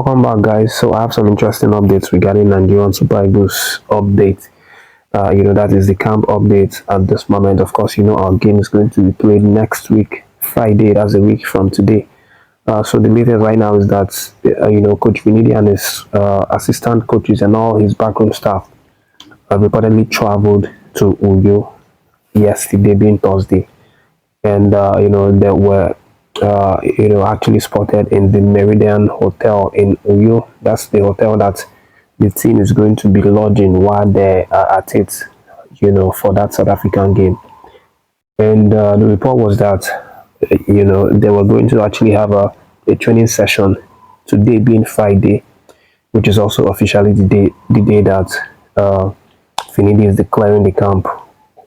Welcome back, guys. So I have some interesting updates regarding Nigerian Super Eagles update. That is the camp update at this moment. Of course, our game is going to be played next week, Friday. That's a week from today. So the latest right now is that Coach Finidi and his assistant coaches and all his backroom staff reportedly traveled to Uyo yesterday, being Thursday, and they were actually spotted in the Meridian Hotel in Uyo. That's the hotel that the team is going to be lodging while they are at it, for that South African game. And the report was that, they were going to actually have a training session today, being Friday, which is also officially the day that Finidi is declaring the camp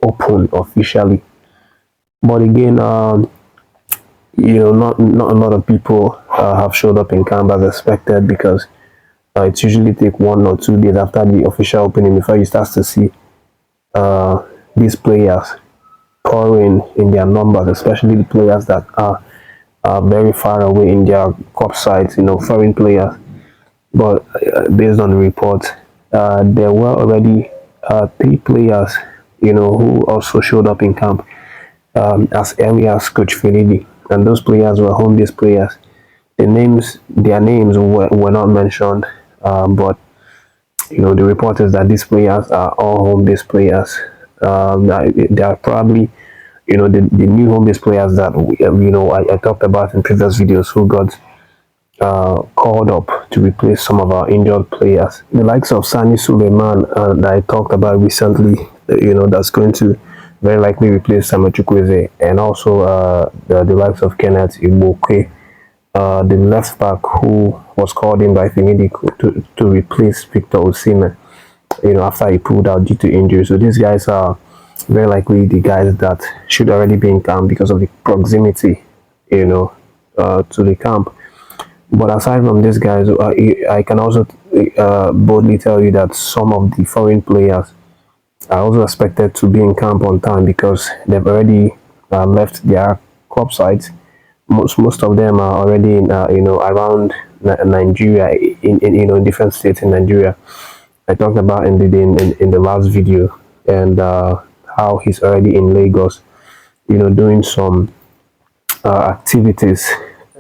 open officially. But again, not a lot of people have showed up in camp as expected, because it usually take 1 or 2 days after the official opening before you start to see these players pouring in their numbers, especially the players that are very far away in their club sites, foreign players. But based on the report, there were already 3 players, who also showed up in camp as early as Coach Finidi, and those players were home-based players. Their names were not mentioned, but the report is that these players are all home-based players. They are probably the new home-based players that I talked about in previous videos, who got called up to replace some of our injured players. The likes of Sani Suleiman that I talked about recently, that's going to very likely replace Samuel Chukwueze, and also the likes of Kenneth Okoye, the left back who was called in by Finidi to replace Victor Osimhen, after he pulled out due to injury. So these guys are very likely the guys that should already be in camp because of the proximity, to the camp. But aside from these guys, I can also boldly tell you that some of the foreign players are also expected to be in camp on time, because they've already left their club sites. Most of them are already in around Nigeria, in different states in Nigeria. I talked about in the last video, and how he's already in Lagos, doing some activities.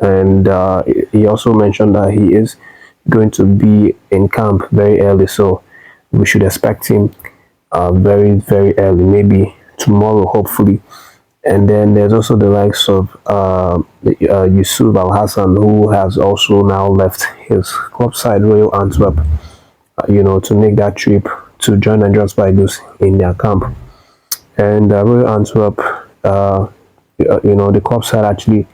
And he also mentioned that he is going to be in camp very early, so we should expect him very, very early, maybe tomorrow, hopefully. And then there's also the likes of Yusuf Al Hassan, who has also now left his club side Royal Antwerp, to make that trip to join Nigerian Super Eagles in their camp. And Royal Antwerp, the club side actually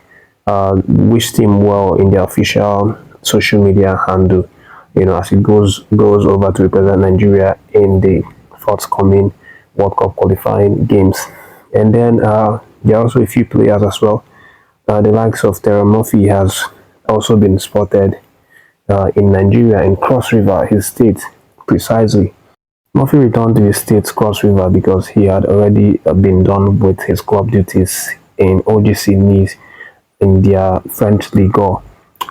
wished him well in their official social media handle, as he goes over to represent Nigeria in the forthcoming World Cup qualifying games. And then there are also a few players as well. The likes of Moffi has also been spotted in Nigeria, in Cross River, his state precisely. Moffi returned to his state's Cross River because he had already been done with his club duties in OGC Nice in their French League.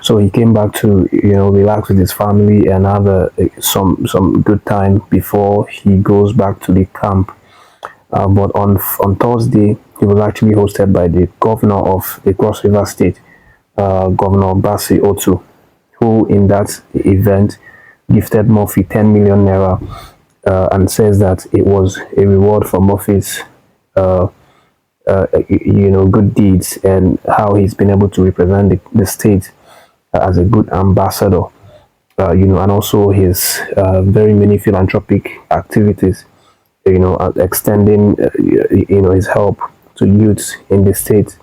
So he came back to relax with his family and have some good time before he goes back to the camp. But on Thursday, he was actually hosted by the governor of the Cross River State, Governor Basi Otu, who in that event gifted Moffi 10 million naira, and says that it was a reward for Moffi's good deeds and how he's been able to represent the state as a good ambassador, and also his very many philanthropic activities, extending his help to youths in the state.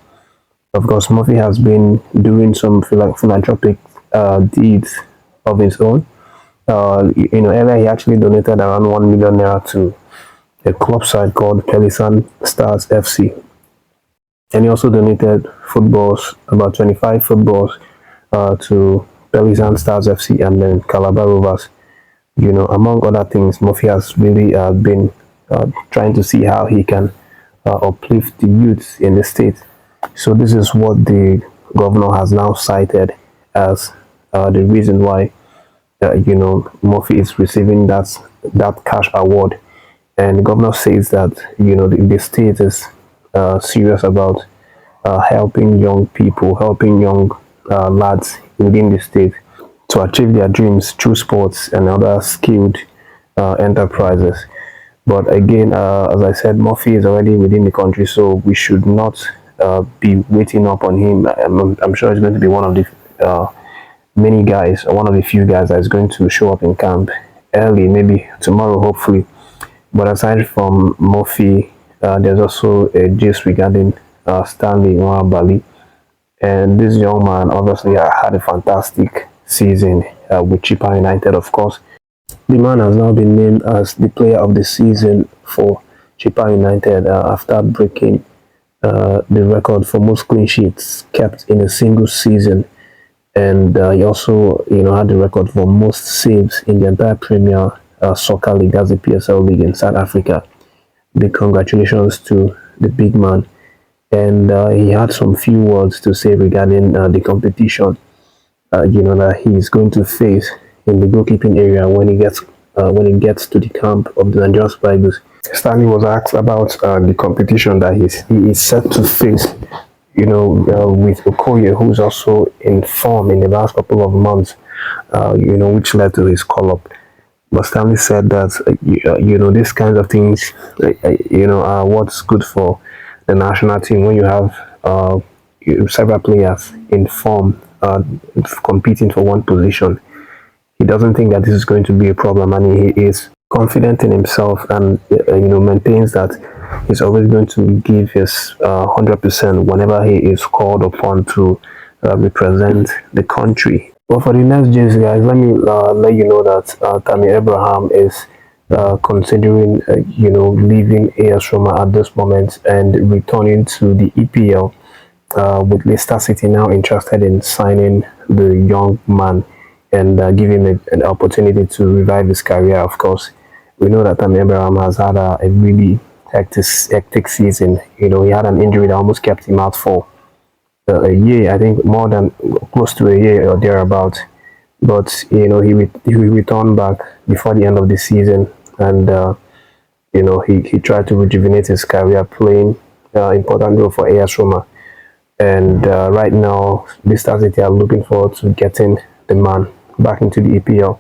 Of course, Moffi has been doing some philanthropic deeds of his own. Earlier he actually donated around 1 million naira to a club side called Pelisan Stars FC. And he also donated footballs, about 25 footballs, to Pelisan Stars FC and then Calabar Rovers. Among other things, Moffi has really been trying to see how he can uplift the youths in the state. So this is what the governor has now cited as the reason why Moffi is receiving that cash award. And the governor says that the state is serious about helping young people, helping young lads within the state to achieve their dreams through sports and other skilled enterprises. But again, as I said, Murphy is already within the country, so we should not be waiting up on him. I'm sure he's going to be one of the many guys, or one of the few guys that is going to show up in camp early, maybe tomorrow, hopefully. But aside from Murphy, there's also a gist regarding Stanley Nwabali. And this young man obviously had a fantastic season with Chippa United, of course. The man has now been named as the player of the season for Chippa United after breaking the record for most clean sheets kept in a single season. And he also, had the record for most saves in the entire Premier Soccer League, that's the PSL League in South Africa. Big congratulations to the big man. And he had some few words to say regarding the competition, that he's going to face in the goalkeeping area when he gets to the camp of the Nigerian Super Eagles. Stanley was asked about the competition that he is set to face, with Okoye, who's also in form in the last couple of months, which led to his call-up. But Stanley said that, these kinds of things, are what's good for the national team when you have several players in form competing for one position. He doesn't think that this is going to be a problem, and he is confident in himself, and maintains that he's always going to give his 100% whenever he is called upon to represent the country. But for the next days, guys, let me let you know that Tammy Abraham is considering leaving AS Roma at this moment and returning to the EPL, with Leicester City now interested in signing the young man and give him an opportunity to revive his career. Of course, we know that Tammy Abraham has had a really hectic season. He had an injury that almost kept him out for a year, I think more than close to a year or thereabout. But he returned back before the end of the season, and he tried to rejuvenate his career playing important role for AS Roma. And right now, Leicester City are looking forward to getting the man back into the EPL.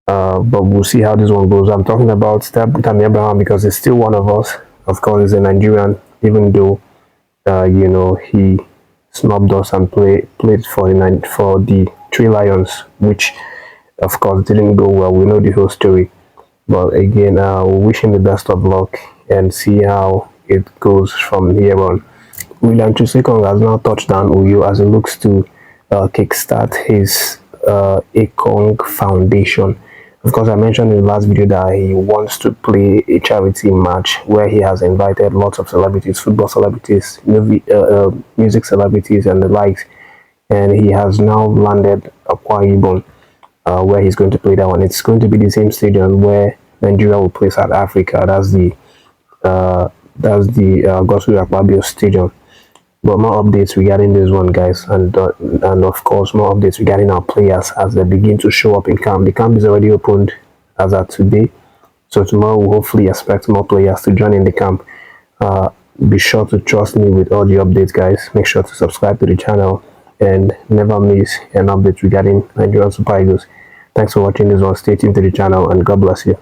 But we'll see how this one goes. I'm talking about Tammy Abraham because he's still one of us. Of course, he's a Nigerian, even though he snubbed us and played for the Three Lions, which of course didn't go well. We know the whole story. But again, we wish him the best of luck and see how it goes from here on. William Chukwuemeka has now touched down Uyo as he looks to kickstart his Ekong Foundation. Of course, I mentioned in the last video that he wants to play a charity match where he has invited lots of celebrities, football celebrities, music celebrities, and the likes. And he has now landed Okoye, where he's going to play that one. It's going to be the same stadium where Nigeria will play South Africa. That's the Godswill Akpabio Stadium. But more updates regarding this one, guys, and of course more updates regarding our players as they begin to show up in camp. The camp is already opened as of today, so tomorrow we'll hopefully expect more players to join in the camp. Be sure to trust me with all the updates, guys. Make sure to subscribe to the channel and never miss an update regarding Nigerian Super Eagles. Thanks for watching this one. Stay tuned to the channel, and God bless you.